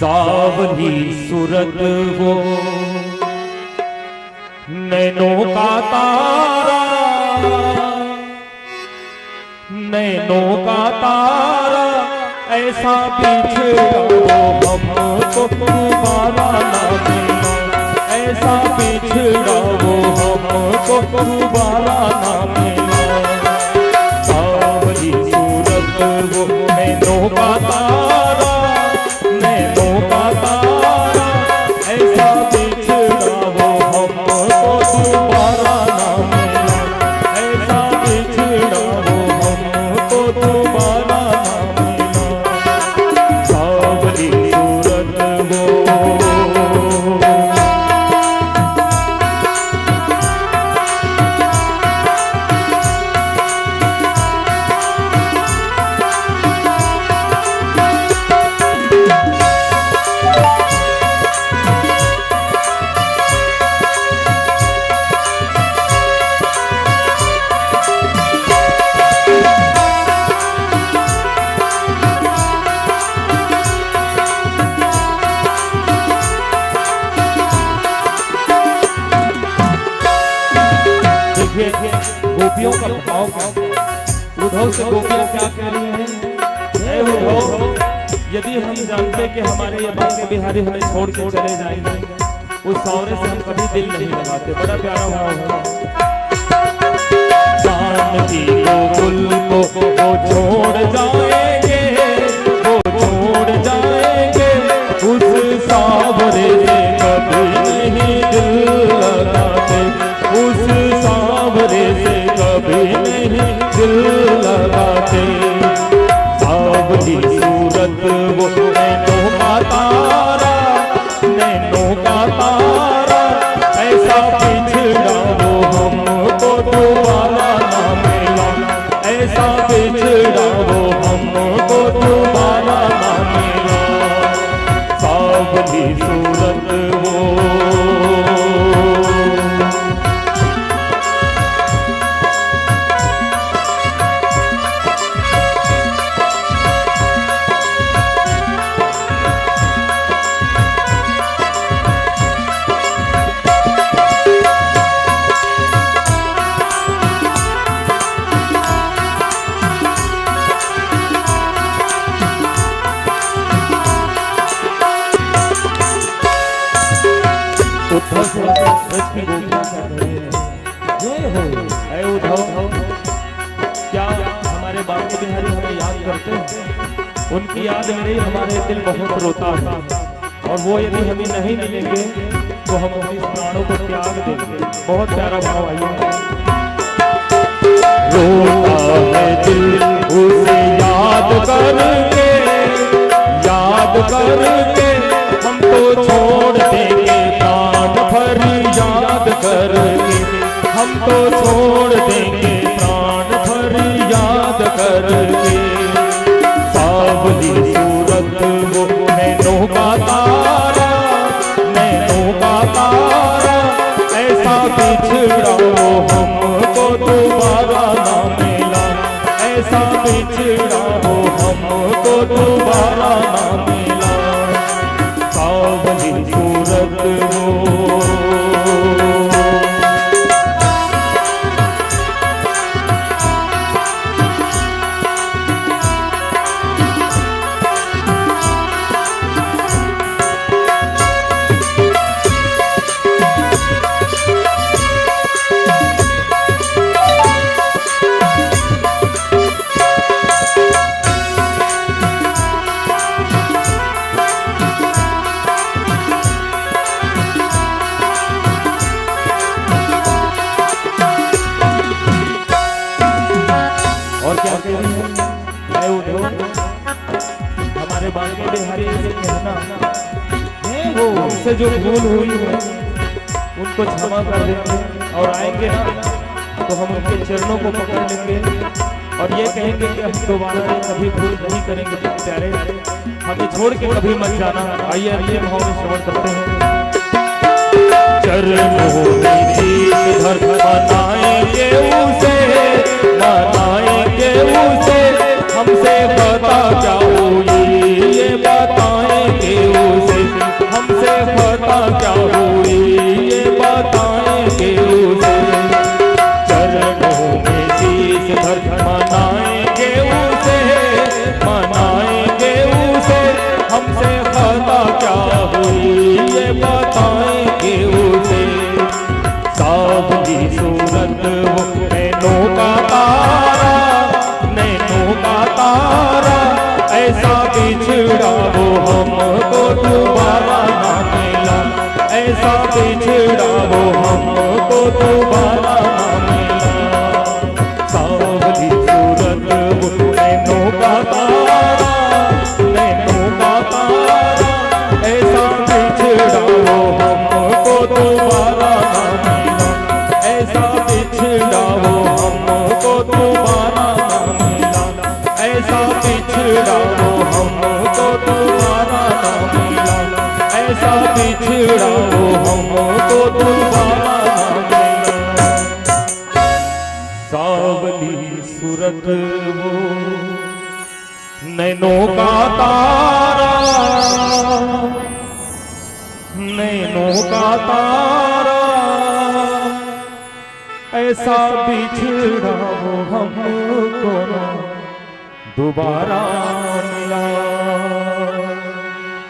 सावली सूरत वो नैनों का तारा, नैनों का तारा ऐसा बिछड़ा वो हमको दोबारा ना मिला, ऐसा बिछड़ा वो हमको दोबारा ना मिला। सावली सूरत वो नैनों का तारा, नैनों का तारा ऐसा बिछड़ा वो हमको दोबारा ना मिला, ऐसा बिछड़ा वो हमको दोबारा ना मिला। सावली सूरत वो गोपियों का भाव, उद्धव से गोपियां क्या कह रही हैं? उद्धव, यदि हम जानते कि हमारे ये बांके बिहारी हमें छोड़ के चले जाएंगे, उस सावरे से हम कभी दिल नहीं लगाते। बड़ा प्यारा भाव है। जानकी गोकुल को वो छोड़ जाएंगे, वो छोड़ जाएंगे, उस सावरे से कभी नहीं दिल लगाते, उस सावरे से कभी नहीं दिल लगाते। सावली सूरत वो नैनों का तारा, नैनों का तारा ऐसा बिछड़ा वो हमको दोबारा ना मिला, ऐसा बिछड़ा वो हमको दोबारा ना मिला। सावली सूरत वो क्या हमारे बांके बिहारी हमें याद करते हैं? उनकी याद में हमारे दिल बहुत रोता है, और वो यदि हमें नहीं मिलेंगे तो हम अपने प्राणों को त्याग देंगे। बहुत प्यारा भाव आइए। रोता है दिल उसे याद करके, याद करके हम तो छोड़ देंगे प्राण भर याद करके, हम तो छोड़ देंगे प्राण भर याद करके। सावली सूरत वो नैनों का तारा, नैनों का तारा ऐसा बिछड़ा वो हमको दोबारा ना मिला, ऐसा बिछड़ा वो हमको दोबारा ना मिला। सावली सूरत वो हमारे बांके बिहारी से कहना वो हमसे जो भूल हुई है उनको क्षमा कर देंगे, और आएंगे ना तो हम उनके चरणों को पकड़ लेंगे और ये कहेंगे कि हम दोबारा ये कभी भूल नहीं करेंगे। प्यारे, हमें छोड़ के कभी मत जाना। आइए आइए भाव में श्रवण करते हैं। चरणों में शीश धर मनाएंगे उसे, मनाएंगे उसे, हमसे बता क्या हुई ये बताएंगे उसे। ऐसा बिछड़ाओ हमको दोबारा मिला। सावली सूरत वो नैनों का तारा, नैनों का तारा, ऐसा बिछड़ा वो हमको दोबारा मिला।